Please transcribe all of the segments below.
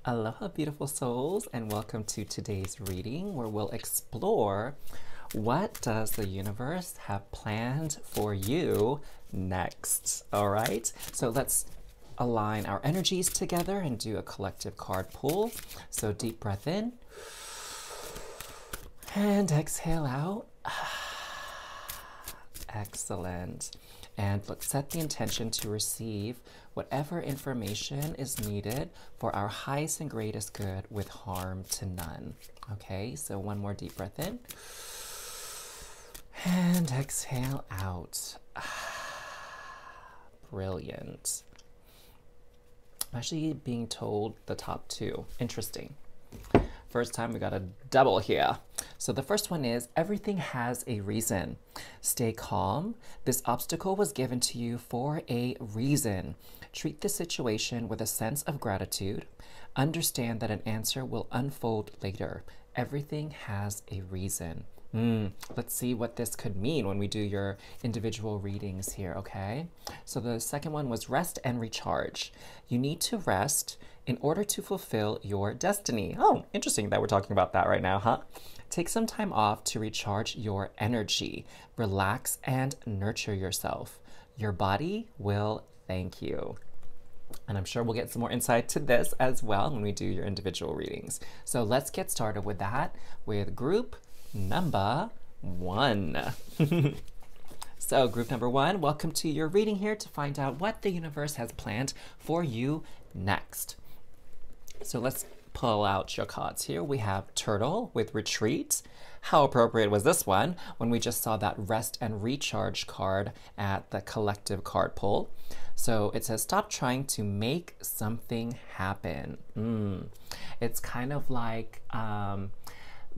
Aloha, beautiful souls, and welcome to today's reading where we'll explore what does the universe have planned for you next. All right, so let's align our energies together and do a collective card pull. So deep breath in and exhale out. Excellent. And let's set the intention to receive whatever information is needed for our highest and greatest good with harm to none. Okay, so one more deep breath in. And exhale out. Brilliant. I'm actually being told the top two. Interesting. First time we got a double here. So the first one is, everything has a reason. Stay calm. This obstacle was given to you for a reason. Treat the situation with a sense of gratitude. Understand that an answer will unfold later. Everything has a reason. Let's see what this could mean when we do your individual readings here, okay? So the second one was rest and recharge. You need to rest in order to fulfill your destiny. Oh, interesting that we're talking about that right now, huh? Take some time off to recharge your energy. Relax and nurture yourself. Your body will thank you. And I'm sure we'll get some more insight to this as well when we do your individual readings. So let's get started with that with group number one. So group number one, welcome to your reading here to find out what the universe has planned for you next. So let's pull out your cards here. We have Turtle with Retreat. How appropriate was this one when we just saw that Rest and Recharge card at the collective card pull. So it says, stop trying to make something happen. It's kind of like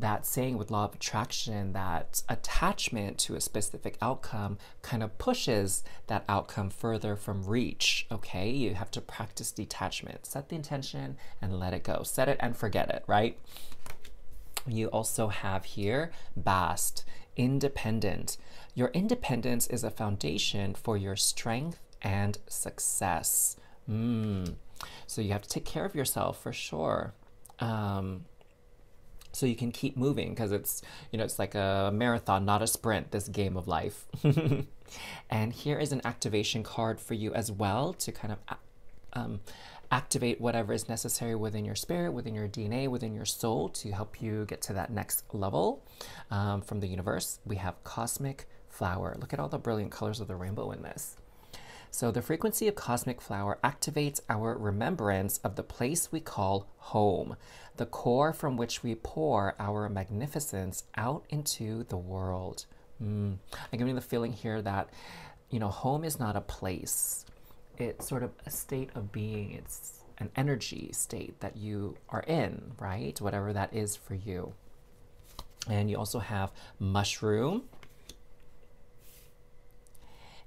that saying with law of attraction that attachment to a specific outcome kind of pushes that outcome further from reach, okay? You have to practice detachment. Set the intention and let it go. Set it and forget it, right? You also have here Bast, independent. Your independence is a foundation for your strength and success. So you have to take care of yourself for sure. So you can keep moving because it's, it's like a marathon, not a sprint, this game of life. And here is an activation card for you as well to kind of activate whatever is necessary within your spirit, within your DNA, within your soul to help you get to that next level. From the universe, we have Cosmic Flower. Look at all the brilliant colors of the rainbow in this. So the frequency of Cosmic Flower activates our remembrance of the place we call home, the core from which we pour our magnificence out into the world. I'm getting the feeling here that, home is not a place. It's sort of a state of being. It's an energy state that you are in, right? Whatever that is for you. And you also have Mushroom.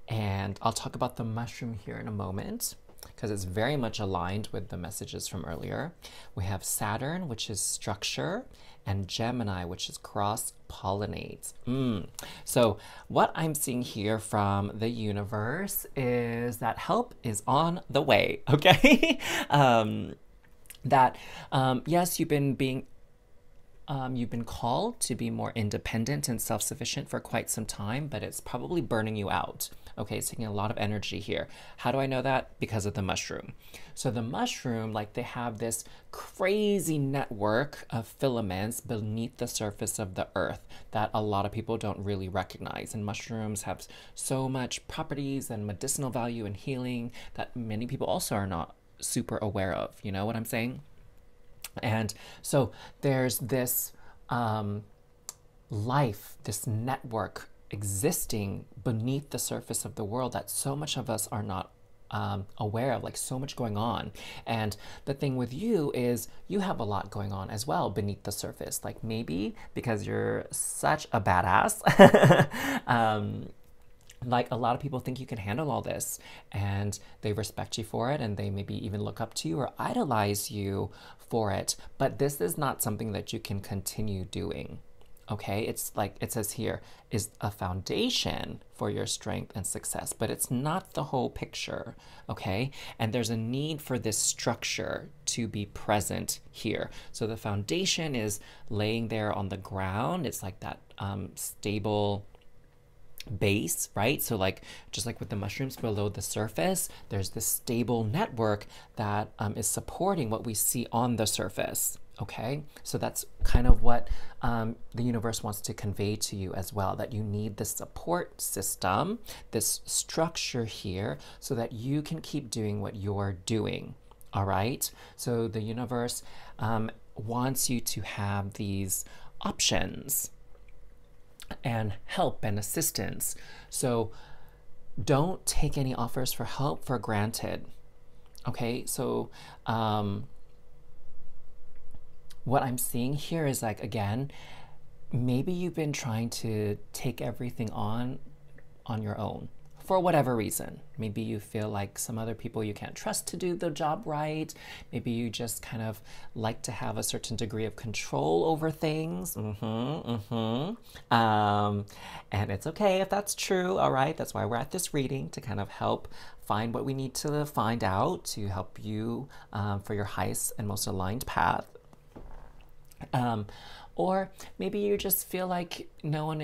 And I'll talk about the mushroom here in a moment because it's very much aligned with the messages from earlier. We have Saturn, which is structure, and Gemini, which is cross-pollinate. So what I'm seeing here from the universe is that help is on the way, okay? Yes, you've been called to be more independent and self-sufficient for quite some time, but it's probably burning you out. Okay, it's taking a lot of energy here. How do I know that? Because of the mushroom. So the mushroom, like they have this crazy network of filaments beneath the surface of the earth that a lot of people don't really recognize. And mushrooms have so much properties and medicinal value and healing that many people also are not super aware of. You know what I'm saying? And so there's this life, this network existing beneath the surface of the world that so much of us are not aware of, like so much going on. And the thing with you is you have a lot going on as well beneath the surface, like maybe because you're such a badass. Like a lot of people think you can handle all this and they respect you for it and they maybe even look up to you or idolize you for it. But this is not something that you can continue doing. Okay, it's like it says here, is a foundation for your strength and success, but it's not the whole picture, okay? And there's a need for this structure to be present here. So the foundation is laying there on the ground. It's like that stable base, right? So like just like with the mushrooms below the surface, there's this stable network that is supporting what we see on the surface. Okay, so that's kind of what the universe wants to convey to you as well, that you need this support system, this structure here, so that you can keep doing what you're doing. All right, so the universe wants you to have these options and help and assistance. So don't take any offers for help for granted. Okay, so what I'm seeing here is like, again, maybe you've been trying to take everything on your own for whatever reason. Maybe you feel like some other people you can't trust to do the job right. Maybe you just kind of like to have a certain degree of control over things. And it's okay if that's true, all right? That's why we're at this reading, to kind of help find what we need to find out to help you for your highest and most aligned path. Or maybe you just feel like no one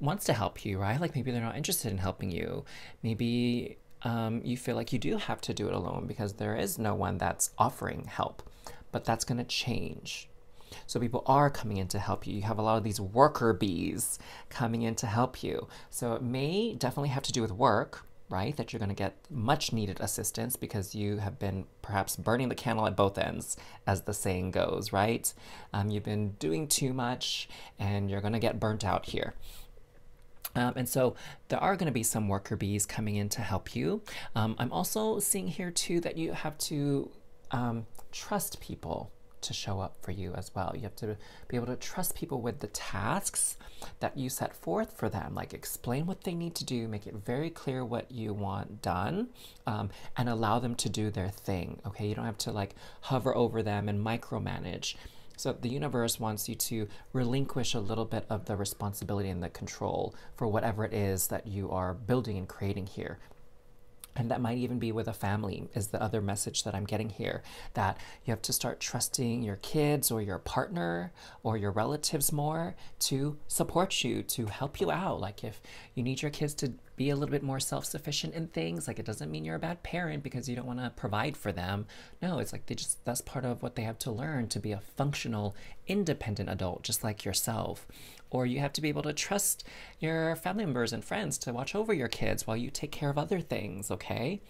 wants to help you, right? Like maybe they're not interested in helping you. Maybe you feel like you do have to do it alone because there is no one that's offering help. But that's going to change. So people are coming in to help you. You have a lot of these worker bees coming in to help you. So it may definitely have to do with work, right? That you're going to get much needed assistance because you have been perhaps burning the candle at both ends, as the saying goes, right? You've been doing too much and you're going to get burnt out here. And so there are going to be some worker bees coming in to help you. I'm also seeing here too that you have to trust people to show up for you as well. You have to be able to trust people with the tasks that you set forth for them. Like explain what they need to do, make it very clear what you want done, and allow them to do their thing. Okay, you don't have to like hover over them and micromanage. So the universe wants you to relinquish a little bit of the responsibility and the control for whatever it is that you are building and creating here. And that might even be with a family, is the other message that I'm getting here, that you have to start trusting your kids or your partner or your relatives more to support you, to help you out. Like if you need your kids to be a little bit more self-sufficient in things, like it doesn't mean you're a bad parent because you don't want to provide for them. No, it's like that's part of what they have to learn to be a functional, independent adult, just like yourself. Or you have to be able to trust your family members and friends to watch over your kids while you take care of other things, okay?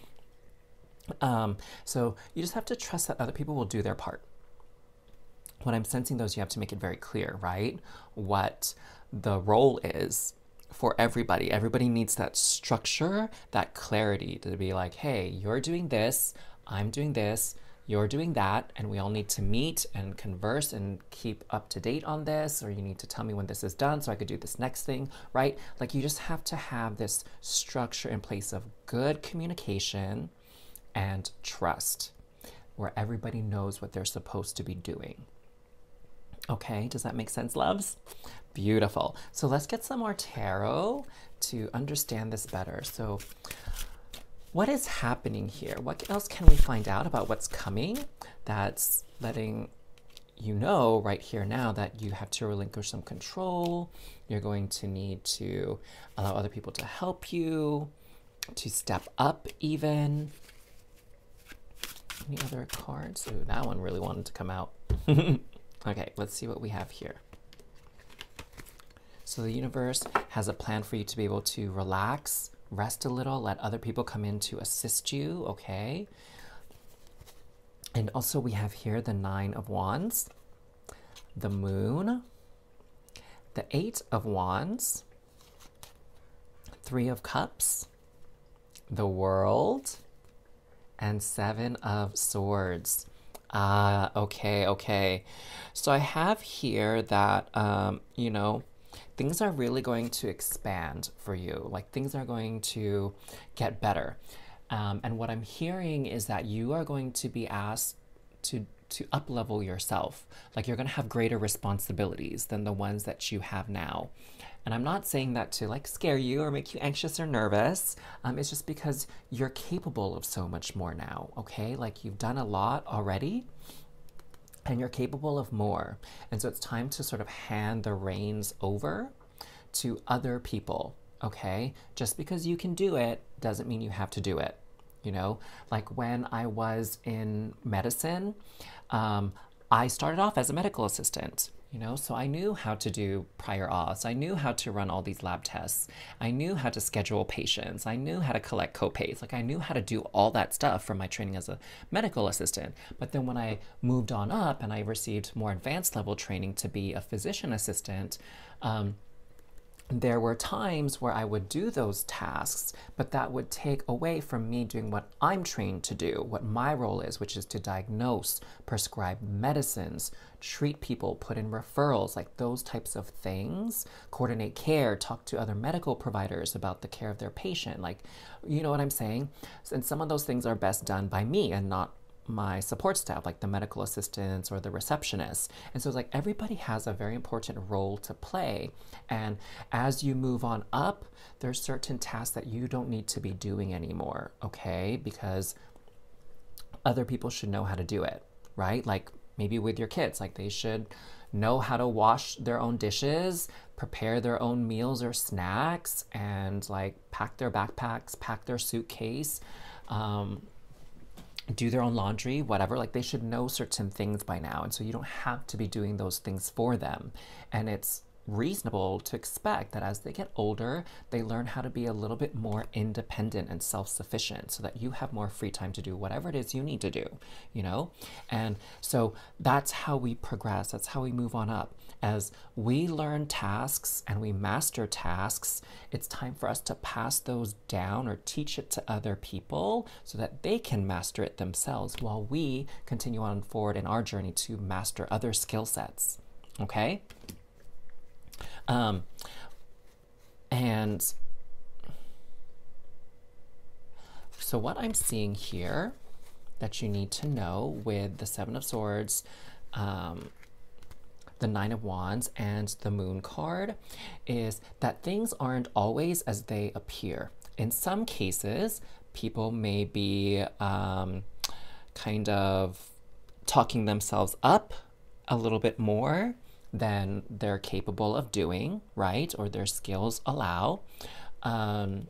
So you just have to trust that other people will do their part. When I'm sensing those, you have to make it very clear, right? What the role is for everybody. Everybody needs that structure, that clarity to be like, hey, you're doing this, I'm doing this, you're doing that, and we all need to meet and converse and keep up to date on this, or you need to tell me when this is done so I could do this next thing, right? Like you just have to have this structure in place of good communication and trust, where everybody knows what they're supposed to be doing. Okay, does that make sense, loves? Beautiful. So let's get some more tarot to understand this better. So what is happening here? What else can we find out about what's coming that's letting you know right here now that you have to relinquish some control? You're going to need to allow other people to help you, to step up even. Any other cards? Ooh, that one really wanted to come out. Okay, let's see what we have here. So the universe has a plan for you to be able to relax, rest a little, let other people come in to assist you, okay? And also we have here the 9 of Wands, the Moon, the 8 of Wands, 3 of Cups, the World, and 7 of Swords. Okay. So I have here that, you know, things are really going to expand for you. Like things are going to get better. And what I'm hearing is that you are going to be asked to to up level yourself. Like you're going to have greater responsibilities than the ones that you have now. And I'm not saying that to like scare you or make you anxious or nervous. It's just because you're capable of so much more now, okay? Like you've done a lot already and you're capable of more. And so it's time to sort of hand the reins over to other people, okay? Just because you can do it doesn't mean you have to do it, you know? Like when I was in medicine, I started off as a medical assistant, you know, so I knew how to do prior auths. I knew how to run all these lab tests. I knew how to schedule patients. I knew how to collect copays. Like I knew how to do all that stuff from my training as a medical assistant. But then when I moved on up and I received more advanced level training to be a physician assistant, there were times where I would do those tasks, but that would take away from me doing what I'm trained to do, what my role is, which is to diagnose, prescribe medicines, treat people, put in referrals, like those types of things, coordinate care, talk to other medical providers about the care of their patient. Like, you know what I'm saying? And some of those things are best done by me and not my support staff, like the medical assistants or the receptionists. And so it's like everybody has a very important role to play. And as you move on up, there's certain tasks that you don't need to be doing anymore, okay? Because other people should know how to do it, right? Like maybe with your kids, like they should know how to wash their own dishes, prepare their own meals or snacks, and like pack their backpacks, pack their suitcase, do their own laundry, whatever. Like they should know certain things by now. And so you don't have to be doing those things for them. And it's reasonable to expect that as they get older, they learn how to be a little bit more independent and self-sufficient so that you have more free time to do whatever it is you need to do, you know? And so that's how we progress. That's how we move on up. As we learn tasks and we master tasks, it's time for us to pass those down or teach it to other people so that they can master it themselves while we continue on forward in our journey to master other skill sets, okay? And so what I'm seeing here that you need to know with the Seven of Swords, the Nine of Wands, and the Moon card is that things aren't always as they appear. In some cases, people may be kind of talking themselves up a little bit more than they're capable of doing, right? Or their skills allow. And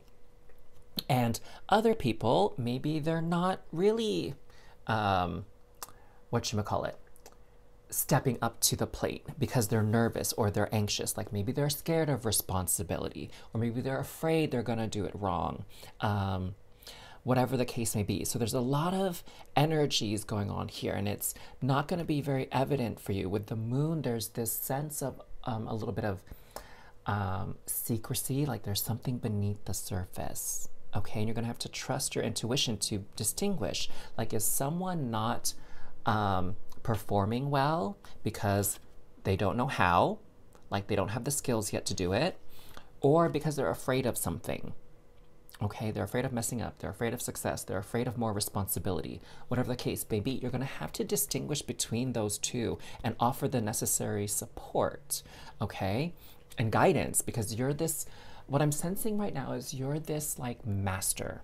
other people, maybe they're not really, whatchamacallit, stepping up to the plate because they're nervous or they're anxious. Like maybe they're scared of responsibility, or maybe they're afraid they're gonna do it wrong. Whatever the case may be. So there's a lot of energies going on here, and it's not going to be very evident for you. With the moon, there's this sense of a little bit of secrecy, like there's something beneath the surface, okay? And you're going to have to trust your intuition to distinguish, like is someone not performing well because they don't know how, like they don't have the skills yet to do it, or because they're afraid of something. Okay, they're afraid of messing up, they're afraid of success, they're afraid of more responsibility. Whatever the case may be, you're going to have to distinguish between those two and offer the necessary support, okay, and guidance, because you're this, what I'm sensing right now is you're this like master.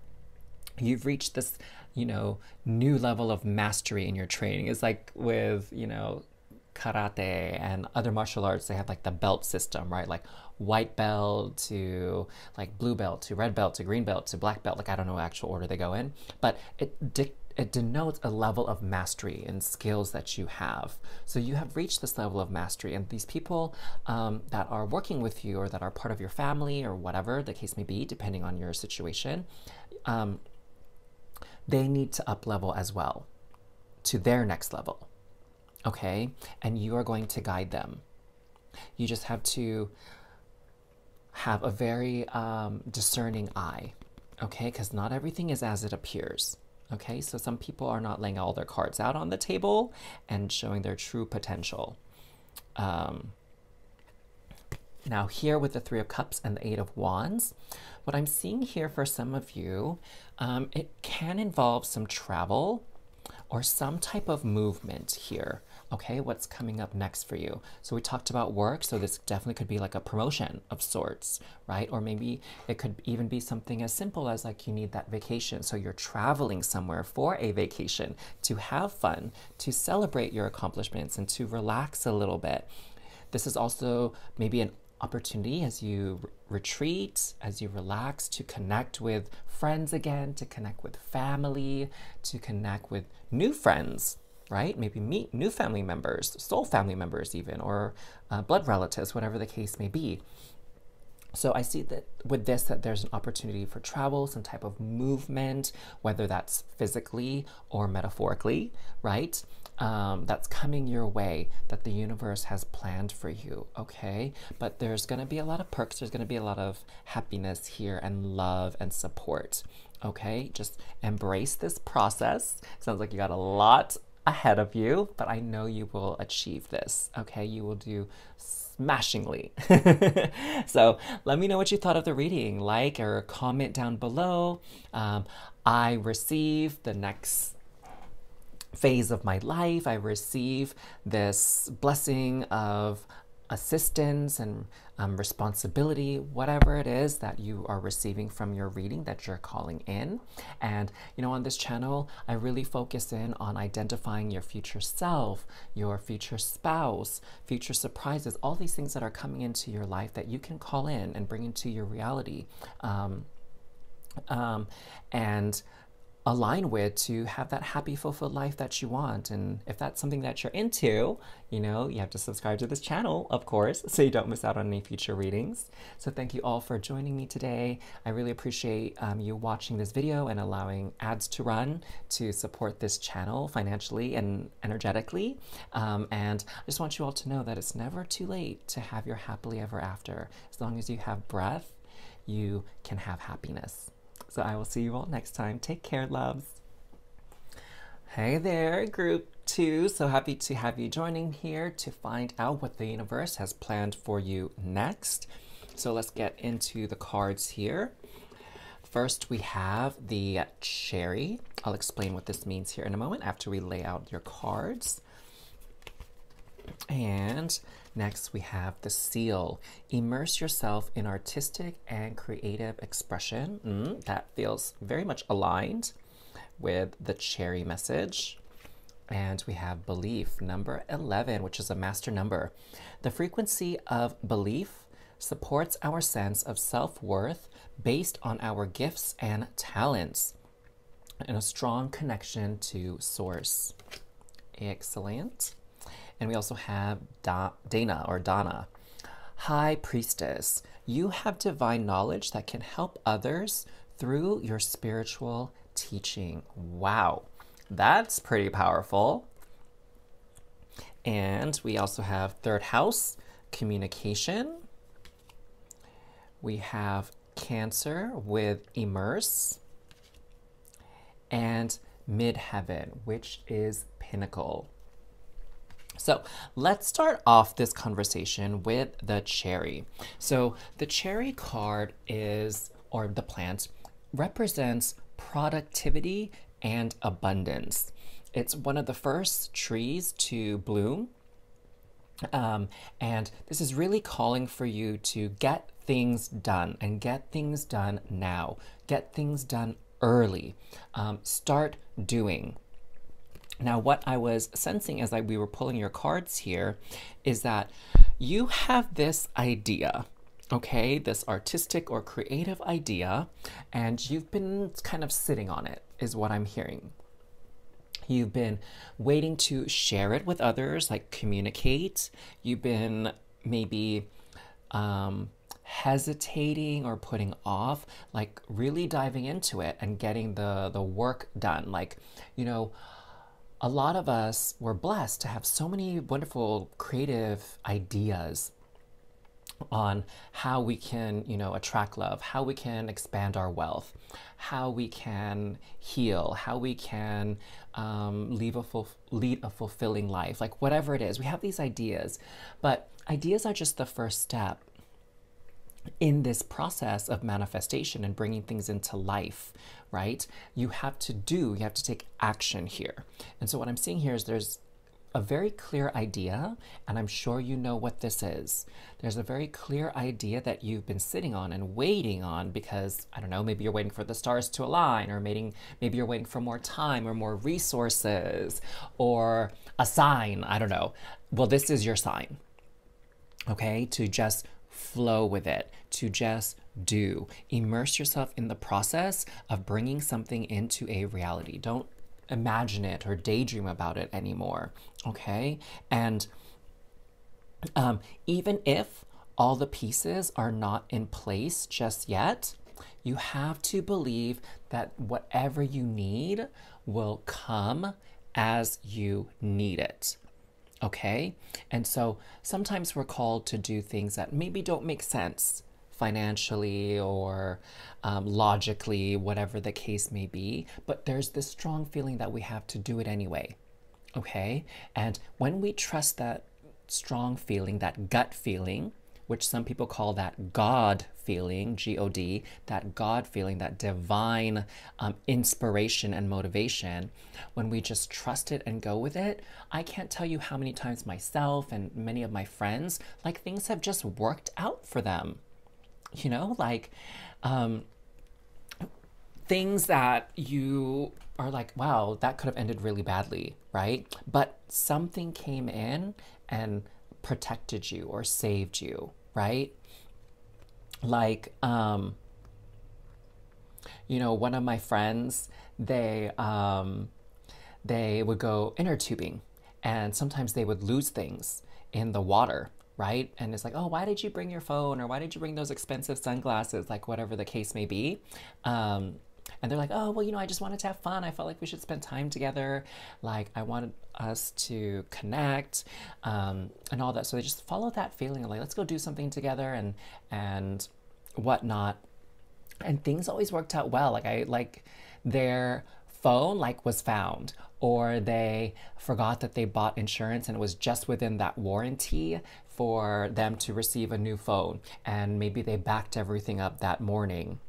You've reached this, you know, new level of mastery in your training. It's like with, you know, karate and other martial arts, they have like the belt system, right? Like white belt to like blue belt to red belt to green belt to black belt. Like I don't know actual order they go in, but it denotes a level of mastery and skills that you have. So you have reached this level of mastery, and these people that are working with you or that are part of your family or whatever the case may be, depending on your situation, they need to up level as well to their next level. Okay, and you are going to guide them. You just have to have a very discerning eye, okay? Because not everything is as it appears, okay? So some people are not laying all their cards out on the table and showing their true potential. Now here with the Three of Cups and the Eight of Wands, what I'm seeing here for some of you, it can involve some travel. or some type of movement here. Okay, what's coming up next for you? So we talked about work, so this definitely could be like a promotion of sorts, right? Or maybe it could even be something as simple as like you need that vacation. So you're traveling somewhere for a vacation to have fun, to celebrate your accomplishments, and to relax a little bit. This is also maybe an opportunity as you retreat, as you relax, to connect with friends again, to connect with family, to connect with new friends, right? Maybe meet new family members, soul family members even, or blood relatives, whatever the case may be. So I see that with this, that there's an opportunity for travel, some type of movement, whether that's physically or metaphorically, right? That's coming your way, that the universe has planned for you, okay? But there's gonna be a lot of perks, there's gonna be a lot of happiness here and love and support, okay? Just embrace this process. Sounds like you got a lot ahead of you, but I know you will achieve this, okay? You will do smashingly. So let me know what you thought of the reading. Like or comment down below. I receive the next phase of my life. I receive this blessing of assistance and responsibility, whatever it is that you are receiving from your reading that you're calling in. And you know, on this channel, I really focus in on identifying your future self, your future spouse, future surprises, all these things that are coming into your life that you can call in and bring into your reality. And align with, to have that happy, fulfilled life that you want. And if that's something that you're into, you know, you have to subscribe to this channel, of course, so you don't miss out on any future readings. So thank you all for joining me today. I really appreciate you watching this video and allowing ads to run to support this channel financially and energetically. And I just want you all to know that it's never too late to have your happily ever after. As long as you have breath, you can have happiness. So I will see you all next time. Take care, loves. Hey there, group 2. So happy to have you joining here to find out what the universe has planned for you next. So let's get into the cards here. First, we have the cherry. I'll explain what this means here in a moment after we lay out your cards. And next we have the seal. Immerse yourself in artistic and creative expression. That feels very much aligned with the cherry message. And we have belief, number 11, which is a master number. The frequency of belief supports our sense of self-worth based on our gifts and talents and a strong connection to source. Excellent. And we also have Dana. High Priestess, you have divine knowledge that can help others through your spiritual teaching. Wow, that's pretty powerful. And we also have third house, communication. We have Cancer with immerse. And midheaven, which is pinnacle. So let's start off this conversation with the cherry. So the cherry card is, or the plant, represents productivity and abundance. It's one of the first trees to bloom. And this is really calling for you to get things done and get things done now. Get things done early. Start doing. Now, what I was sensing as we were pulling your cards here is that you have this idea, okay, this artistic or creative idea, and you've been kind of sitting on it, is what I'm hearing. You've been waiting to share it with others, like communicate. You've been maybe hesitating or putting off, like really diving into it and getting the work done. Like, you know, a lot of us were blessed to have so many wonderful creative ideas on how we can, you know, attract love, how we can expand our wealth, how we can heal, how we can lead a fulfilling life, like whatever it is. We have these ideas, but ideas are just the first step. in this process of manifestation and bringing things into life, right? You have to take action here. And so what I'm seeing here is there's a very clear idea, and I'm sure you know what this is. There's a very clear idea that you've been sitting on and waiting on because, I don't know, maybe you're waiting for the stars to align, or maybe you're waiting for more time or more resources or a sign, I don't know. Well, this is your sign, okay? To just flow with it, to just do. Immerse yourself in the process of bringing something into a reality. Don't imagine it or daydream about it anymore, okay? And even if all the pieces are not in place just yet, you have to believe that whatever you need will come as you need it, okay? And so sometimes we're called to do things that maybe don't make sense financially or logically, whatever the case may be, but there's this strong feeling that we have to do it anyway, okay? And when we trust that strong feeling, that gut feeling, which some people call that God feeling, G-O-D, that God feeling, that divine inspiration and motivation, when we just trust it and go with it, I can't tell you how many times myself and many of my friends, like things have just worked out for them. You know, like things that you are like, wow, that could have ended really badly, right? But something came in and protected you or saved you, right? Like, you know, one of my friends, they would go inner tubing, and sometimes they would lose things in the water, right? And it's like, oh, why did you bring your phone? Or why did you bring those expensive sunglasses? Like, whatever the case may be. And they're like, oh, well, you know, I just wanted to have fun. I felt like we should spend time together. Like, I wanted us to connect and all that. So they just follow that feeling of like, let's go do something together and whatnot. And things always worked out well. Like their phone like was found, or they forgot that they bought insurance and it was just within that warranty for them to receive a new phone, and maybe they backed everything up that morning,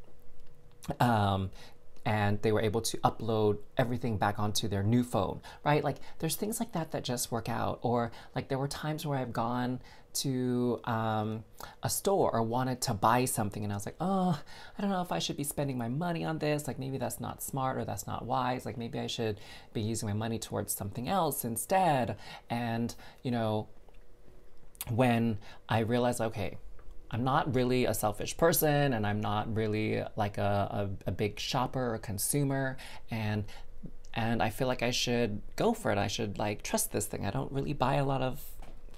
and they were able to upload everything back onto their new phone, right? Like there's things like that that just work out. Or like there were times where I've gone to a store or wanted to buy something, and I was like, oh, I don't know if I should be spending my money on this. Like maybe that's not smart or that's not wise. Like maybe I should be using my money towards something else instead. And, you know, when I realized, okay, I'm not really a selfish person, and I'm not really like a big shopper or consumer, and I feel like I should go for it. I should like trust this thing. I don't really buy a lot of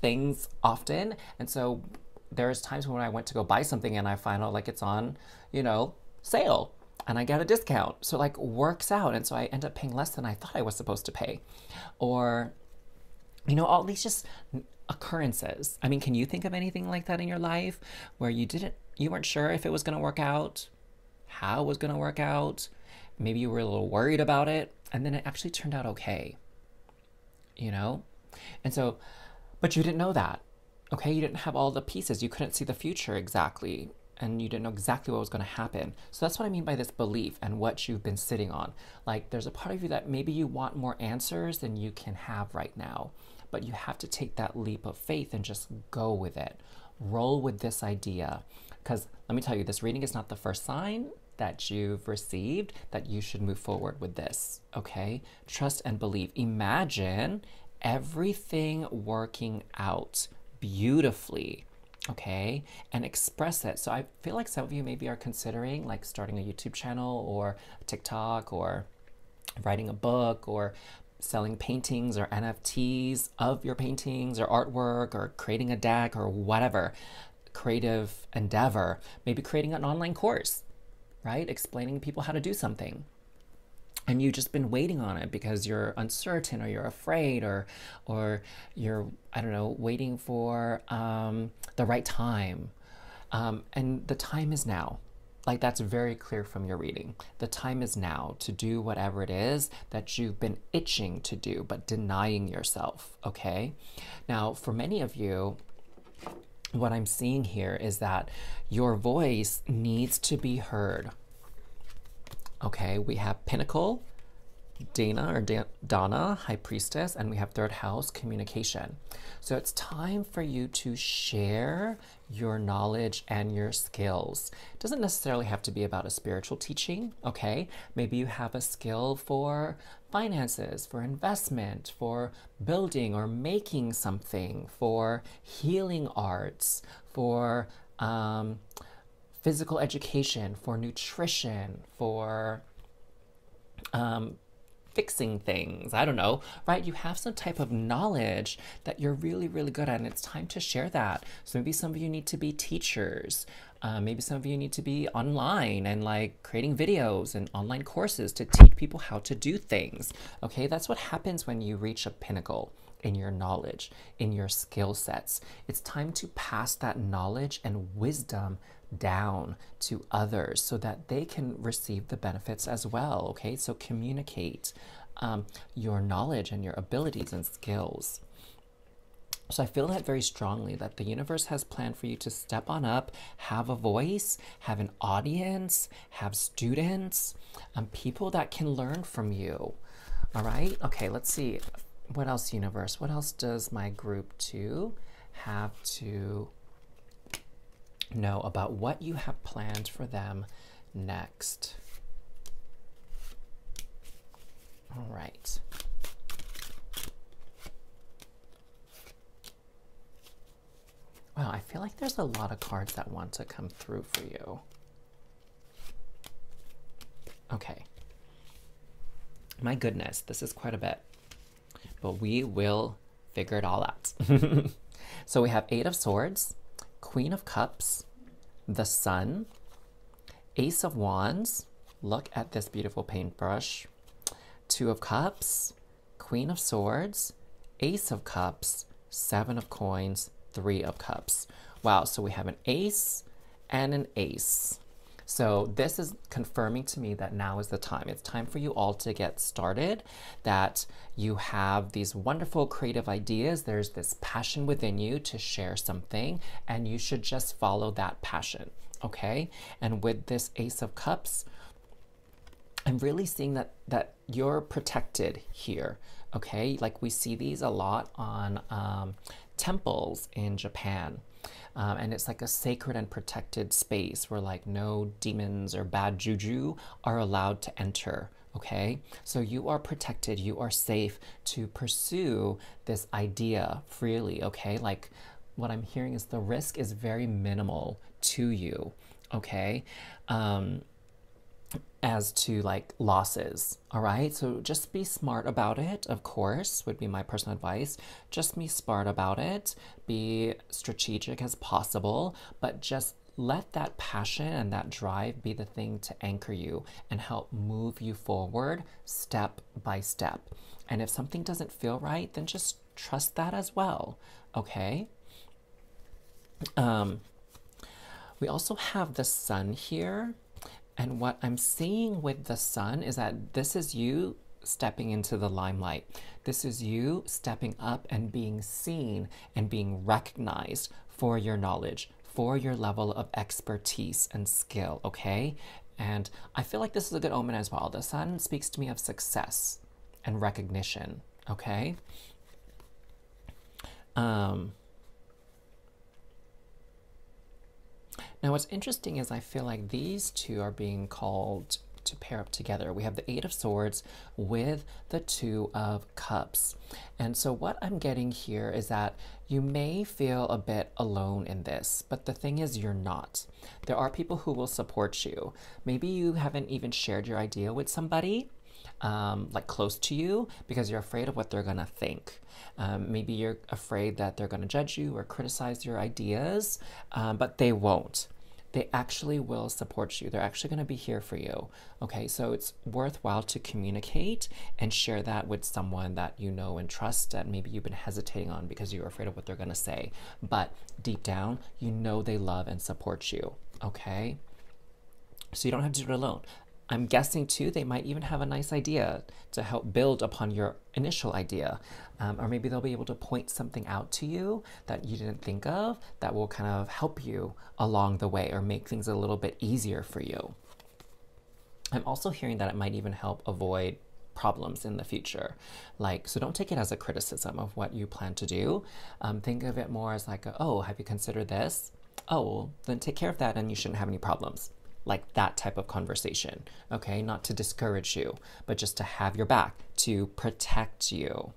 things often, and so there's times when I went to go buy something and I find out like it's on, you know, sale, and I get a discount. So it like works out, and so I end up paying less than I thought I was supposed to pay. Or, you know, all these just occurrences. I mean, can you think of anything like that in your life where you weren't sure if it was going to work out, how it was going to work out? Maybe you were a little worried about it, and then it actually turned out okay, you know? And so, but you didn't know that, okay? You didn't have all the pieces. You couldn't see the future exactly, and you didn't know exactly what was going to happen. So that's what I mean by this belief and what you've been sitting on. Like there's a part of you that maybe you want more answers than you can have right now, but you have to take that leap of faith and just go with it. Roll with this idea. Because let me tell you, this reading is not the first sign that you've received that you should move forward with this, okay? Trust and believe. Imagine everything working out beautifully, okay? And express it. So I feel like some of you maybe are considering like starting a YouTube channel or TikTok or writing a book or selling paintings or NFTs of your paintings or artwork or creating a deck or whatever creative endeavor, maybe creating an online course, right? Explaining to people how to do something. And you've just been waiting on it because you're uncertain or you're afraid or you're, I don't know, waiting for the right time. And the time is now. Like that's very clear from your reading. The time is now to do whatever it is that you've been itching to do, but denying yourself, okay? Now, for many of you, what I'm seeing here is that your voice needs to be heard. Okay, we have Pinnacle, Donna, High Priestess, and we have third house, communication. So it's time for you to share your knowledge and your skills. It doesn't necessarily have to be about a spiritual teaching, okay? Maybe you have a skill for finances, for investment, for building or making something, for healing arts, for physical education, for nutrition, for fixing things. I don't know, right? You have some type of knowledge that you're really, really good at, and it's time to share that. So maybe some of you need to be teachers. Maybe some of you need to be online and like creating videos and online courses to teach people how to do things. Okay, that's what happens when you reach a pinnacle in your knowledge, in your skill sets. It's time to pass that knowledge and wisdom down to others so that they can receive the benefits as well. Okay, so communicate your knowledge and your abilities and skills. So I feel that very strongly, that the universe has planned for you to step on up, have a voice, have an audience, have students, people that can learn from you. All right, okay, let's see. What else, universe? What else does my group 2 have to know about what you have planned for them next? All right. Wow, I feel like there's a lot of cards that want to come through for you. Okay. My goodness, this is quite a bit, but we will figure it all out. So we have 8 of Swords, Queen of Cups, the Sun, Ace of Wands. Look at this beautiful paintbrush. 2 of Cups, Queen of Swords, Ace of Cups, 7 of Coins, 3 of Cups. Wow, so we have an ace and an ace. So this is confirming to me that now is the time. It's time for you all to get started, that you have these wonderful creative ideas. There's this passion within you to share something, and you should just follow that passion, okay? And with this Ace of Cups, I'm really seeing that you're protected here, okay? Like we see these a lot on temples in Japan. And it's like a sacred and protected space where like no demons or bad juju are allowed to enter, okay? So you are protected, you are safe to pursue this idea freely, okay? Like what I'm hearing is the risk is very minimal to you, okay? As to like losses, all right? So just be smart about it, of course, would be my personal advice. Just be smart about it, be strategic as possible, but just let that passion and that drive be the thing to anchor you and help move you forward step by step. And if something doesn't feel right, then just trust that as well, okay? We also have the Sun here. And what I'm seeing with the Sun is that this is you stepping into the limelight. This is you stepping up and being seen and being recognized for your knowledge, for your level of expertise and skill, okay? And I feel like this is a good omen as well. The Sun speaks to me of success and recognition, okay? Now, what's interesting is I feel like these two are being called to pair up together. We have the 8 of Swords with the 2 of Cups. And so what I'm getting here is that you may feel a bit alone in this, but the thing is you're not. There are people who will support you. Maybe you haven't even shared your idea with somebody like close to you because you're afraid of what they're gonna think. Maybe you're afraid that they're gonna judge you or criticize your ideas, but they won't. They actually will support you. They're actually gonna be here for you. Okay, so it's worthwhile to communicate and share that with someone that you know and trust that maybe you've been hesitating on because you're afraid of what they're gonna say. But deep down, you know they love and support you, okay? So you don't have to do it alone. I'm guessing too, they might even have a nice idea to help build upon your initial idea. Or maybe they'll be able to point something out to you that you didn't think of that will kind of help you along the way or make things a little bit easier for you. I'm also hearing that it might even help avoid problems in the future. Like, so don't take it as a criticism of what you plan to do. Think of it more as like, oh, have you considered this? Oh, well, then take care of that and you shouldn't have any problems. Like that type of conversation, okay? Not to discourage you, but just to have your back, to protect you.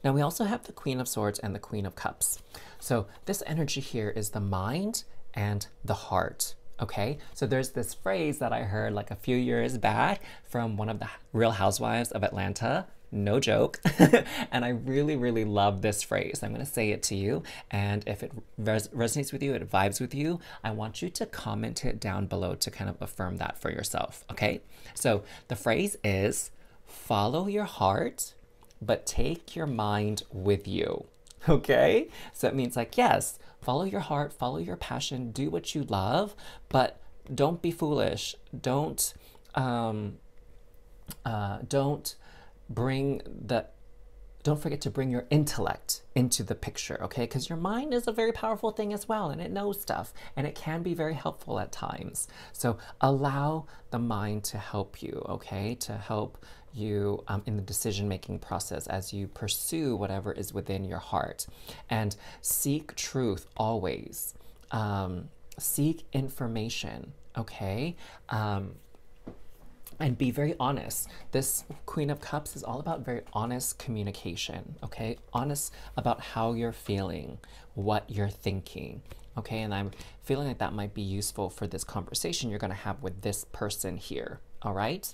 Now we also have the Queen of Swords and the Queen of Cups. So this energy here is the mind and the heart, okay? So there's this phrase that I heard like a few years back from one of the Real Housewives of Atlanta. No joke. And I really, really love this phrase. I'm going to say it to you. And if it resonates with you, it vibes with you, I want you to comment it down below to kind of affirm that for yourself. Okay. So the phrase is follow your heart, but take your mind with you. Okay. So it means like, yes, follow your heart, follow your passion, do what you love, but don't be foolish. Don't forget to bring your intellect into the picture, okay? Because your mind is a very powerful thing as well, and it knows stuff, and it can be very helpful at times. So allow the mind to help you, okay? To help you in the decision-making process as you pursue whatever is within your heart. And seek truth always. Seek information, okay? And be very honest. This Queen of Cups is all about very honest communication, okay? Honest about how you're feeling, what you're thinking, okay? And I'm feeling like that might be useful for this conversation you're gonna have with this person here, all right?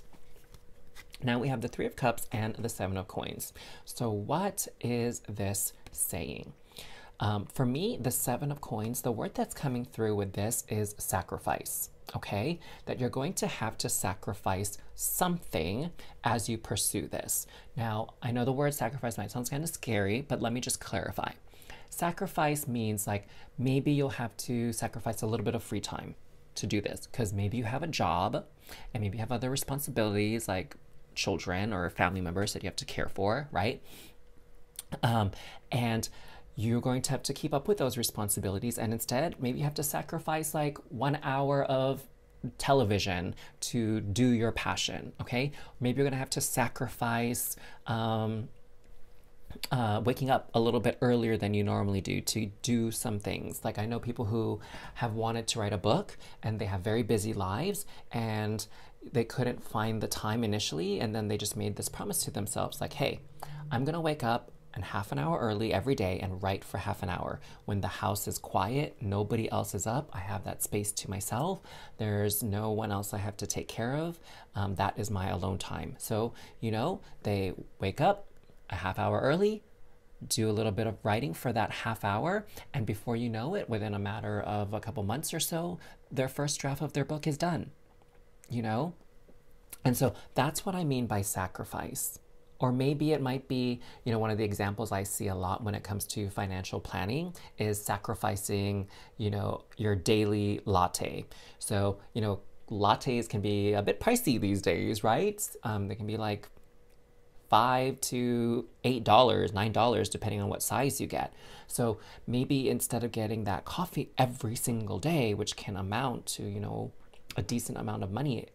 Now we have the Three of Cups and the Seven of Coins. So what is this saying? For me, the Seven of Coins, the word that's coming through with this is sacrifice. Okay, that you're going to have to sacrifice something as you pursue this. Now, I know the word sacrifice might sound kind of scary, but let me just clarify. Sacrifice means like maybe you'll have to sacrifice a little bit of free time to do this because maybe you have a job and maybe you have other responsibilities like children or family members that you have to care for, right? And you're going to have to keep up with those responsibilities, and instead maybe you have to sacrifice like 1 hour of television to do your passion, okay? Maybe you're gonna have to sacrifice waking up a little bit earlier than you normally do to do some things. Like I know people who have wanted to write a book and they have very busy lives and they couldn't find the time initially, and then they just made this promise to themselves like, hey, I'm gonna wake up and half an hour early every day and write for half an hour. When the house is quiet, nobody else is up, I have that space to myself. There's no one else I have to take care of. That is my alone time. So, you know, they wake up a half hour early, do a little bit of writing for that half hour, and before you know it, within a matter of a couple months or so, their first draft of their book is done, you know? And so that's what I mean by sacrifice. Or maybe it might be, you know, one of the examples I see a lot when it comes to financial planning is sacrificing, you know, your daily latte. So, you know, lattes can be a bit pricey these days, right? They can be like $5 to $8, $9, depending on what size you get. So maybe instead of getting that coffee every single day, which can amount to, you know, a decent amount of money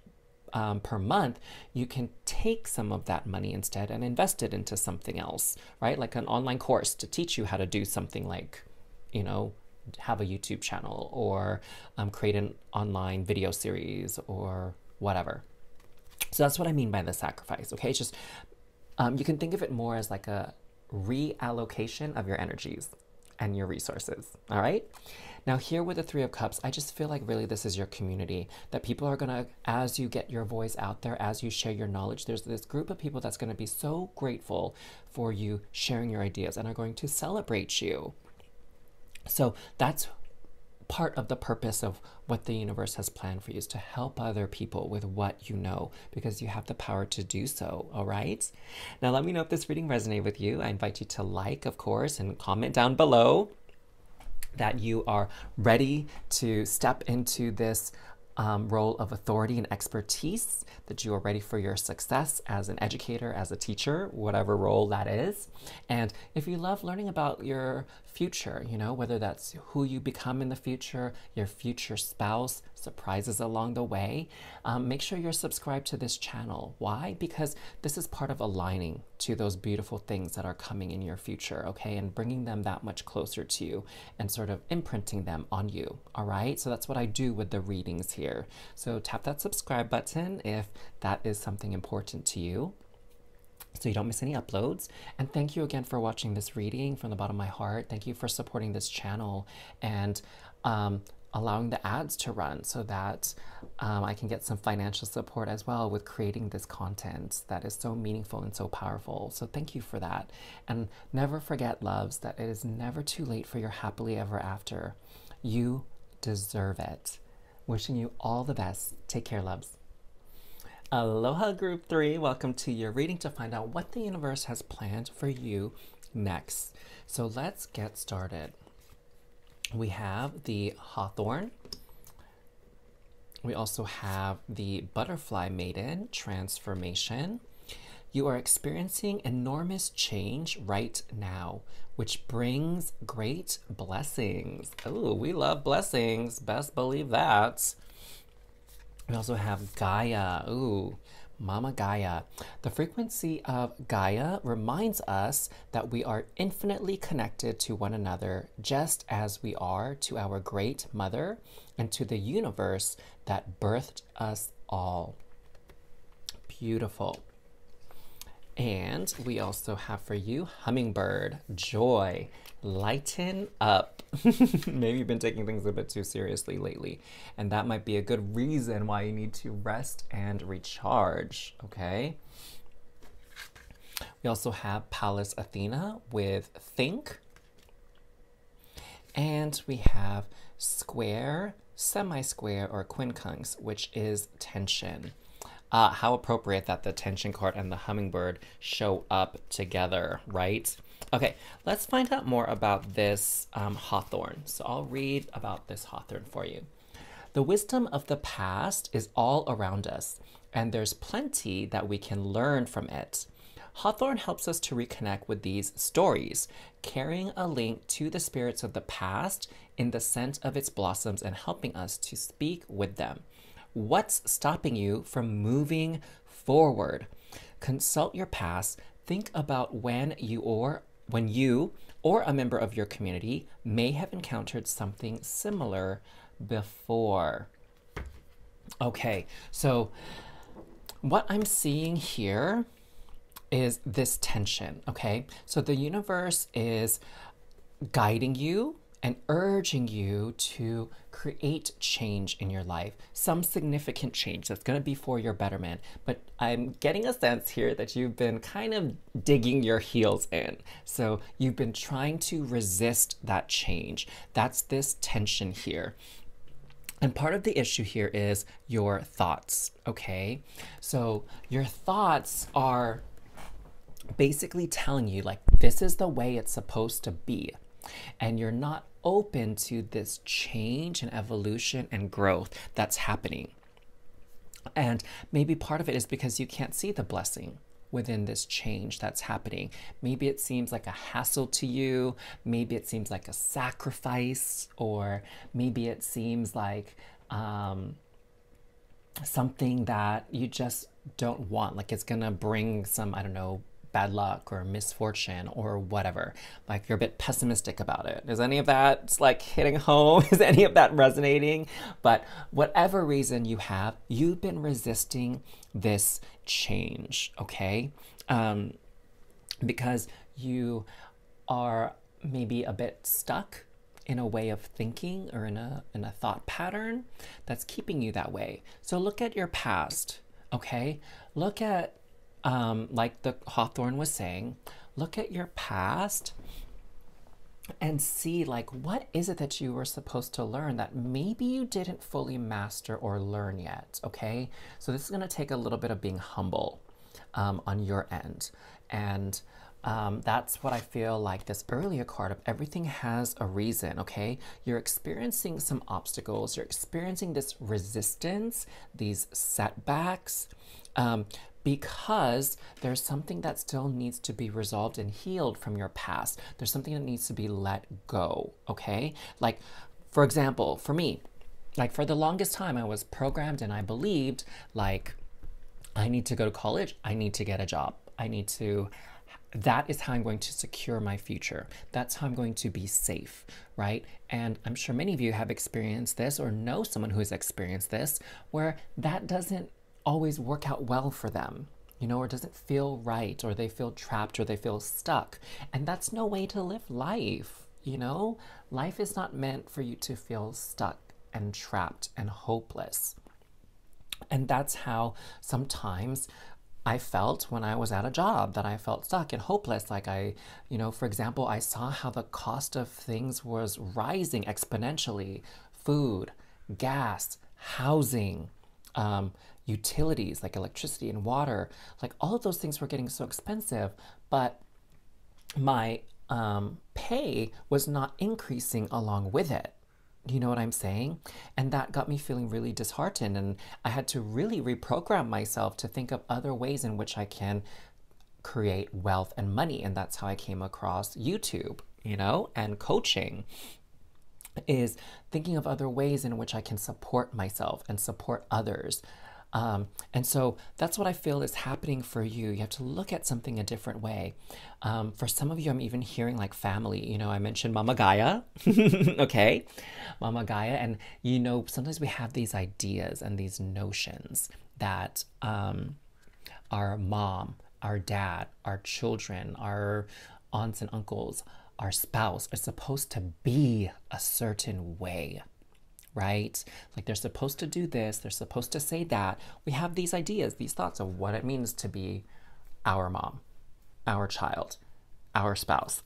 per month, you can take some of that money instead and invest it into something else, right? Like an online course to teach you how to do something like, you know, have a YouTube channel or create an online video series or whatever. So that's what I mean by the sacrifice, okay? It's just, you can think of it more as like a reallocation of your energies and your resources, all right? Now here with the Three of Cups, I just feel like really this is your community, that people are gonna, as you get your voice out there, as you share your knowledge, there's this group of people that's gonna be so grateful for you sharing your ideas and are going to celebrate you. So that's part of the purpose of what the universe has planned for you, is to help other people with what you know, because you have the power to do so, all right? Now let me know if this reading resonated with you. I invite you to like, of course, and comment down below that you are ready to step into this role of authority and expertise, that you are ready for your success as an educator, as a teacher, whatever role that is. And if you love learning about your future, you know, whether that's who you become in the future, your future spouse, surprises along the way, make sure you're subscribed to this channel. Why? Because this is part of aligning to those beautiful things that are coming in your future, okay? And bringing them that much closer to you and sort of imprinting them on you, all right? So that's what I do with the readings here. So tap that subscribe button if that is something important to you, so you don't miss any uploads. And thank you again for watching this reading from the bottom of my heart. Thank you for supporting this channel and allowing the ads to run so that I can get some financial support as well with creating this content that is so meaningful and so powerful. So thank you for that. And never forget, loves, that it is never too late for your happily ever after. You deserve it. Wishing you all the best. Take care, loves. Aloha, Group 3. Welcome to your reading to find out what the universe has planned for you next. So let's get started. We have the Hawthorn. We also have the Butterfly Maiden transformation. You are experiencing enormous change right now, which brings great blessings. Oh, we love blessings. Best believe that. We also have Gaia. Ooh, Mama Gaia. The frequency of Gaia reminds us that we are infinitely connected to one another, just as we are to our great mother and to the universe that birthed us all. Beautiful. And we also have for you Hummingbird, joy, lighten up. Maybe you've been taking things a bit too seriously lately, and that might be a good reason why you need to rest and recharge, okay? We also have Pallas Athena with think. And we have square, semi-square, or quincunx, which is tension. How appropriate that the tension card and the hummingbird show up together, right? Okay, let's find out more about this hawthorn. So I'll read about this hawthorn for you. The wisdom of the past is all around us, and there's plenty that we can learn from it. Hawthorn helps us to reconnect with these stories, carrying a link to the spirits of the past in the scent of its blossoms and helping us to speak with them. What's stopping you from moving forward? Consult your past. Think about when you or a member of your community may have encountered something similar before. Okay, so what I'm seeing here is this tension, okay? So the universe is guiding you and urging you to create change in your life, some significant change that's going to be for your betterment. But I'm getting a sense here that you've been kind of digging your heels in. So you've been trying to resist that change. That's this tension here. And part of the issue here is your thoughts, okay? So your thoughts are basically telling you, like, this is the way it's supposed to be. And you're not open to this change and evolution and growth that's happening. And maybe part of it is because you can't see the blessing within this change that's happening. Maybe it seems like a hassle to you. Maybe it seems like a sacrifice, or maybe it seems like something that you just don't want. Like it's gonna bring some, I don't know, bad luck or misfortune or whatever. Like you're a bit pessimistic about it. Is any of that like hitting home? Is any of that resonating? But whatever reason you have, you've been resisting this change, okay? Because you are maybe a bit stuck in a way of thinking or in a thought pattern that's keeping you that way. So look at your past, okay? Look at like the Hawthorn was saying, look at your past and see, like, what is it that you were supposed to learn that maybe you didn't fully master or learn yet, okay? So this is going to take a little bit of being humble on your end and That's what I feel like this earlier card of everything has a reason, okay? You're experiencing some obstacles, you're experiencing this resistance, these setbacks, because there's something that still needs to be resolved and healed from your past. There's something that needs to be let go, okay? Like, for example, for me, like for the longest time, I was programmed and I believed like, I need to go to college, I need to get a job, that is how I'm going to secure my future. That's how I'm going to be safe, right? And I'm sure many of you have experienced this or know someone who has experienced this, where that doesn't always work out well for them, you know, or doesn't feel right, or they feel trapped, or they feel stuck. And that's no way to live life, you know? Life is not meant for you to feel stuck and trapped and hopeless. And that's how sometimes I felt when I was at a job, that I felt stuck and hopeless. Like for example, I saw how the cost of things was rising exponentially. Food, gas, housing, utilities like electricity and water, like all of those things were getting so expensive, but my pay was not increasing along with it. You know what I'm saying? And that got me feeling really disheartened. And I had to really reprogram myself to think of other ways in which I can create wealth and money. And that's how I came across YouTube, you know, and coaching, is thinking of other ways in which I can support myself and support others. And so that's what I feel is happening for you. You have to look at something a different way. For some of you, I'm even hearing like family. You know, I mentioned Mama Gaia, okay? Mama Gaia. And, you know, sometimes we have these ideas and these notions that our mom, our dad, our children, our aunts and uncles, our spouse are supposed to be a certain way. Right? Like they're supposed to do this, they're supposed to say that. We have these ideas, these thoughts of what it means to be our mom, our child, our spouse.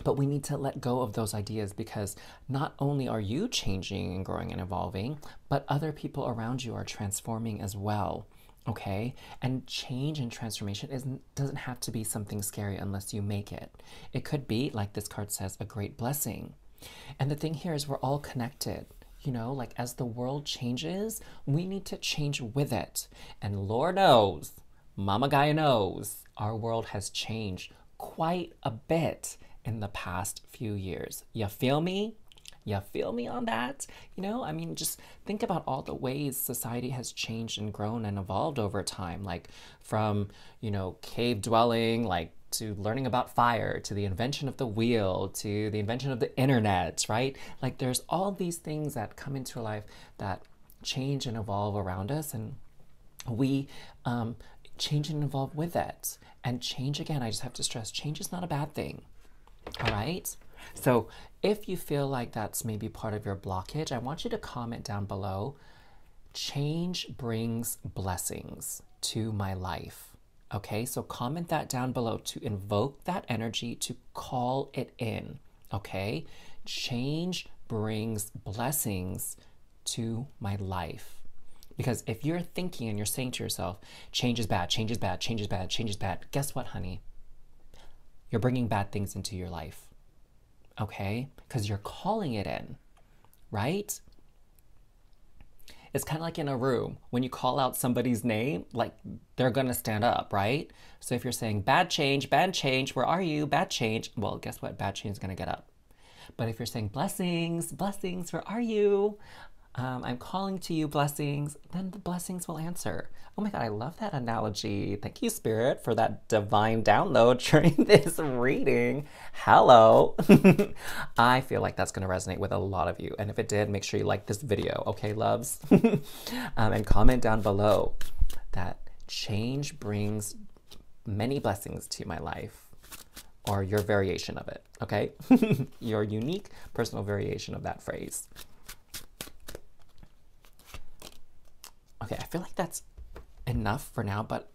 But we need to let go of those ideas, because not only are you changing and growing and evolving, but other people around you are transforming as well. Okay? And change and transformation doesn't have to be something scary unless you make it. It could be, like this card says, a great blessing. And the thing here is we're all connected. You know, like as the world changes, we need to change with it. And Lord knows, Mama Gaia knows, our world has changed quite a bit in the past few years. You feel me? You feel me on that? You know, I mean, just think about all the ways society has changed and grown and evolved over time, like from, you know, cave dwelling, like to learning about fire, to the invention of the wheel, to the invention of the internet, right? Like there's all these things that come into life that change and evolve around us, and we change and evolve with it. And change, again, I just have to stress, change is not a bad thing, all right? So if you feel like that's maybe part of your blockage, I want you to comment down below, change brings blessings to my life. Okay, so comment that down below to invoke that energy, to call it in, okay? Change brings blessings to my life. Because if you're thinking and you're saying to yourself, change is bad, change is bad, change is bad, change is bad, guess what, honey? You're bringing bad things into your life, okay? Because you're calling it in, right? It's kind of like in a room. When you call out somebody's name, like they're going to stand up, right? So if you're saying, bad change, where are you? Bad change. Well, guess what? Bad change is going to get up. But if you're saying, blessings, blessings, where are you? I'm calling to you, blessings, then the blessings will answer. Oh my God, I love that analogy. Thank you, Spirit, for that divine download during this reading. Hello. I feel like that's going to resonate with a lot of you. And if it did, make sure you like this video, okay, loves? And comment down below that change brings many blessings to my life, or your variation of it, okay? Your unique personal variation of that phrase. Okay, I feel like that's enough for now, but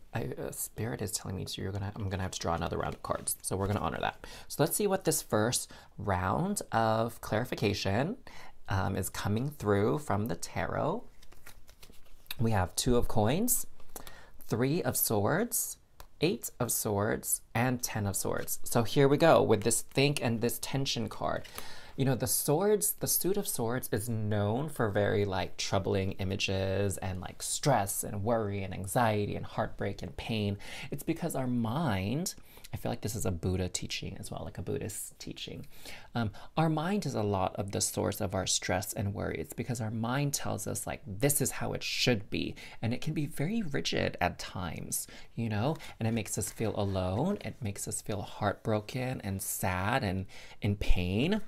Spirit is telling me I'm gonna have to draw another round of cards, so we're gonna honor that. So let's see what this first round of clarification is coming through from the tarot. We have 2 of coins, 3 of swords, Eight of Swords and 10 of Swords. So here we go with this think and this tension card. You know, the swords, the suit of swords is known for very like troubling images and like stress and worry and anxiety and heartbreak and pain. It's because our mind, I feel like this is a Buddha teaching as well, like a Buddhist teaching. Our mind is a lot of the source of our stress and worry. It's because our mind tells us like, this is how it should be. And it can be very rigid at times, you know, and it makes us feel alone. It makes us feel heartbroken and sad and in pain.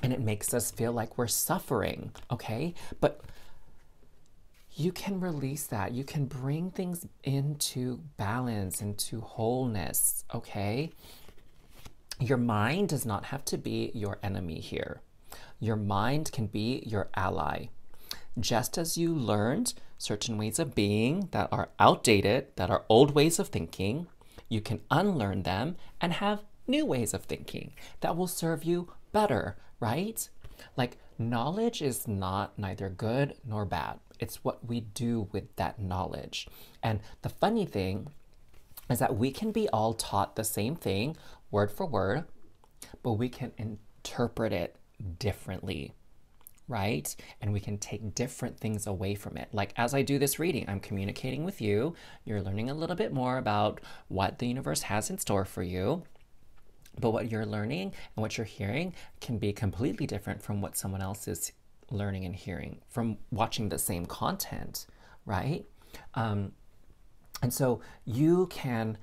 And it makes us feel like we're suffering, okay? But you can release that. You can bring things into balance, into wholeness, okay? Your mind does not have to be your enemy here. Your mind can be your ally. Just as you learned certain ways of being that are outdated, that are old ways of thinking, you can unlearn them and have new ways of thinking that will serve you better, right? Like, knowledge is not neither good nor bad. It's what we do with that knowledge. And the funny thing is that we can be all taught the same thing, word for word, but we can interpret it differently, right? And we can take different things away from it. Like, as I do this reading, I'm communicating with you. You're learning a little bit more about what the universe has in store for you. But what you're learning and what you're hearing can be completely different from what someone else is learning and hearing from watching the same content, right? And so you can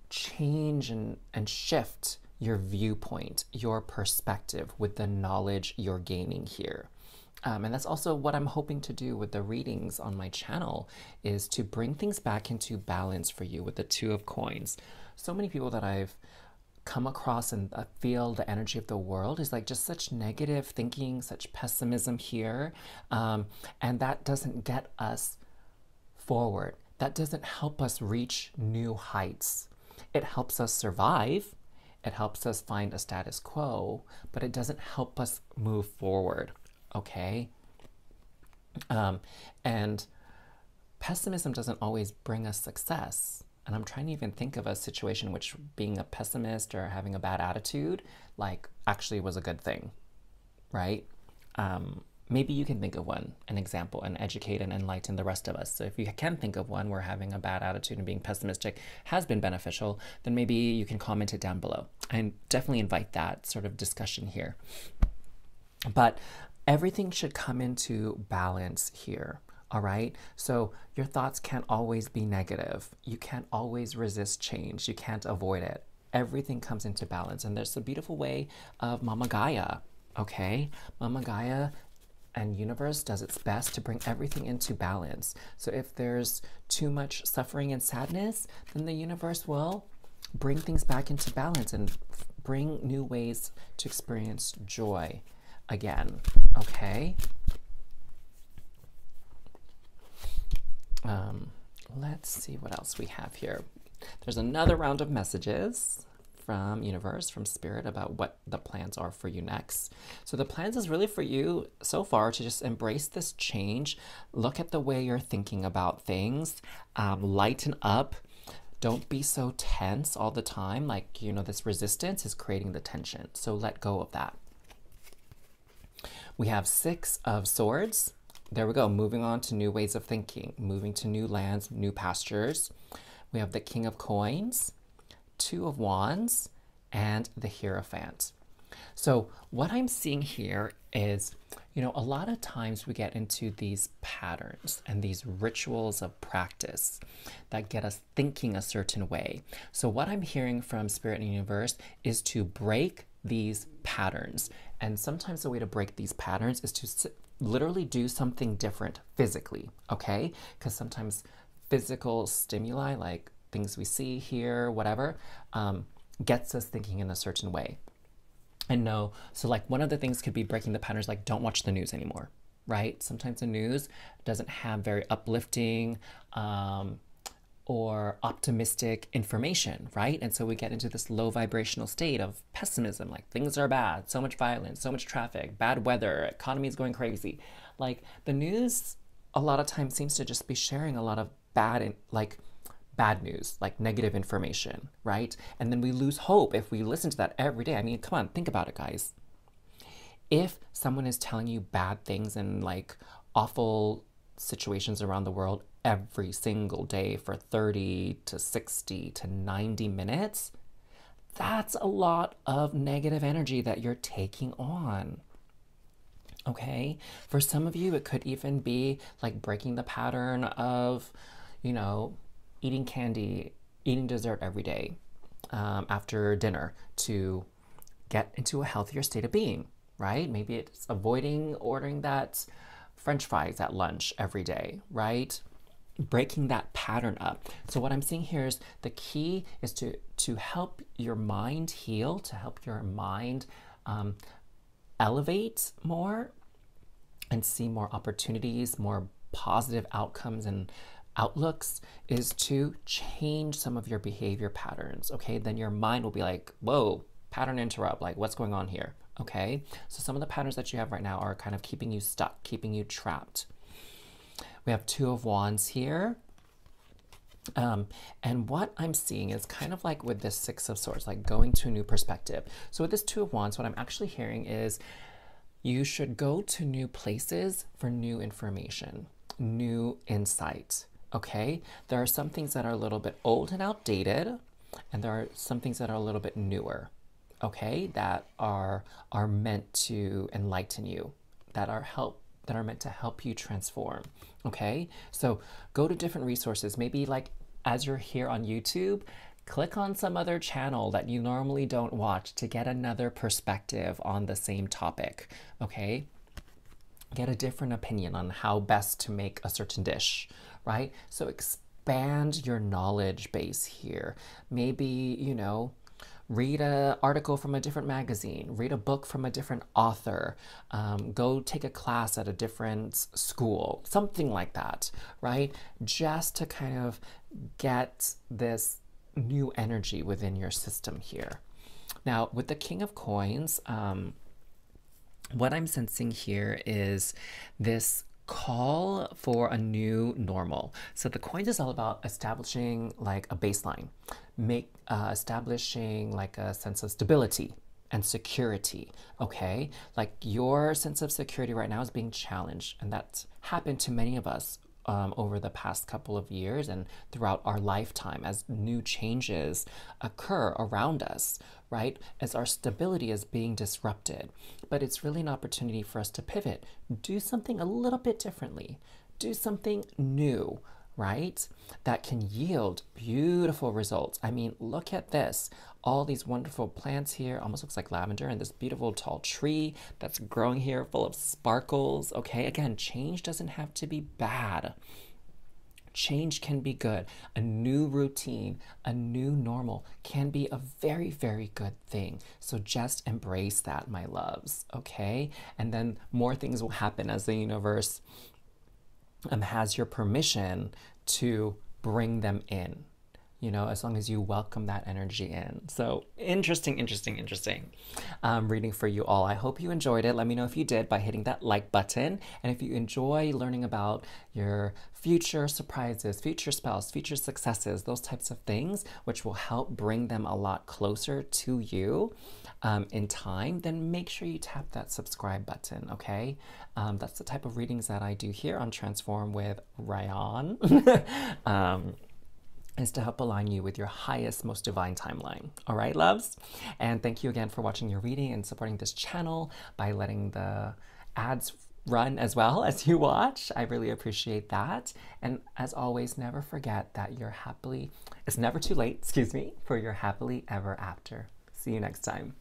change and shift your viewpoint, your perspective with the knowledge you're gaining here. And that's also what I'm hoping to do with the readings on my channel, is to bring things back into balance for you with the Two of Coins. So many people that I've come across and feel the energy of the world is like just such negative thinking, such pessimism here. And that doesn't get us forward. That doesn't help us reach new heights. It helps us survive. It helps us find a status quo, but it doesn't help us move forward, okay? And pessimism doesn't always bring us success. And I'm trying to even think of a situation in which being a pessimist or having a bad attitude, like, actually was a good thing, right? Maybe you can think of one, an example, and educate and enlighten the rest of us. So if you can think of one where having a bad attitude and being pessimistic has been beneficial, then maybe you can comment it down below. And definitely invite that sort of discussion here. But everything should come into balance here. All right, so your thoughts can't always be negative. You can't always resist change. You can't avoid it. Everything comes into balance. And there's a beautiful way of Mama Gaia, okay? Mama Gaia and universe does its best to bring everything into balance. So if there's too much suffering and sadness, then the universe will bring things back into balance and bring new ways to experience joy again, okay? Let's see what else we have here. There's another round of messages from universe, from spirit, about what the plans are for you next. So the plans is really for you so far to just embrace this change. Look at the way you're thinking about things. Lighten up. Don't be so tense all the time. Like, you know, this resistance is creating the tension. So let go of that. We have Six of Swords. There we go, moving on to new ways of thinking, moving to new lands, new pastures. We have the King of Coins, Two of Wands, and the Hierophant. So what I'm seeing here is, you know, a lot of times we get into these patterns and these rituals of practice that get us thinking a certain way. So what I'm hearing from Spirit and Universe is to break these patterns. And sometimes the way to break these patterns is to literally do something different physically, okay? Because sometimes physical stimuli, like things we see, hear, whatever, gets us thinking in a certain way. And no, so like one of the things could be breaking the patterns, like don't watch the news anymore, right? Sometimes the news doesn't have very uplifting or optimistic information, right? And so we get into this low vibrational state of pessimism, like things are bad, so much violence, so much traffic, bad weather, economy is going crazy. Like the news a lot of times seems to just be sharing a lot of bad and like bad news, like negative information, right? And then we lose hope if we listen to that every day. I mean, come on, think about it, guys. If someone is telling you bad things and like awful situations around the world every single day for 30 to 60 to 90 minutes, that's a lot of negative energy that you're taking on. Okay? For some of you, it could even be like breaking the pattern of, you know, eating candy, eating dessert every day after dinner to get into a healthier state of being, right? Maybe it's avoiding ordering that French fries at lunch every day, right? Breaking that pattern up. So what I'm seeing here is the key is to help your mind heal, to help your mind elevate more and see more opportunities, more positive outcomes and outlooks, is to change some of your behavior patterns. Okay, then your mind will be like, whoa, pattern interrupt, like what's going on here? Okay, so some of the patterns that you have right now are kind of keeping you stuck, keeping you trapped. We have Two of Wands here. And what I'm seeing is kind of like with this Six of Swords, like going to a new perspective. So with this Two of Wands, what I'm actually hearing is you should go to new places for new information, new insight, okay? There are some things that are a little bit old and outdated, and there are some things that are a little bit newer, okay? That are meant to enlighten you, that are meant to help you transform, okay? So go to different resources. Maybe like as you're here on YouTube, click on some other channel that you normally don't watch to get another perspective on the same topic, okay? Get a different opinion on how best to make a certain dish, right? So expand your knowledge base here. Maybe, you know, read an article from a different magazine, read a book from a different author, go take a class at a different school, something like that, right? Just to kind of get this new energy within your system here. Now, with the King of Coins, what I'm sensing here is this call for a new normal. So the coins is all about establishing like a baseline, establishing like a sense of stability and security, okay? Like your sense of security right now is being challenged, and that's happened to many of us over the past couple of years and throughout our lifetime as new changes occur around us, right? As our stability is being disrupted. But it's really an opportunity for us to pivot, do something a little bit differently, do something new, right? That can yield beautiful results. I mean, look at this. All these wonderful plants here, almost looks like lavender, and this beautiful tall tree that's growing here full of sparkles. Okay, again, change doesn't have to be bad. Change can be good. A new routine, a new normal can be a very, very good thing. So just embrace that, my loves, okay? And then more things will happen as the universe has your permission to bring them in, you know, as long as you welcome that energy in. So interesting reading for you all. I hope you enjoyed it. Let me know if you did by hitting that like button. And if you enjoy learning about your future surprises, future spouse, future successes, those types of things, which will help bring them a lot closer to you in time, then make sure you tap that subscribe button, okay? That's the type of readings that I do here on Transform with Ryan. Is to help align you with your highest, most divine timeline. All right, loves? And thank you again for watching your reading and supporting this channel by letting the ads run as well as you watch. I really appreciate that. And as always, never forget that it's never too late, for your happily ever after. See you next time.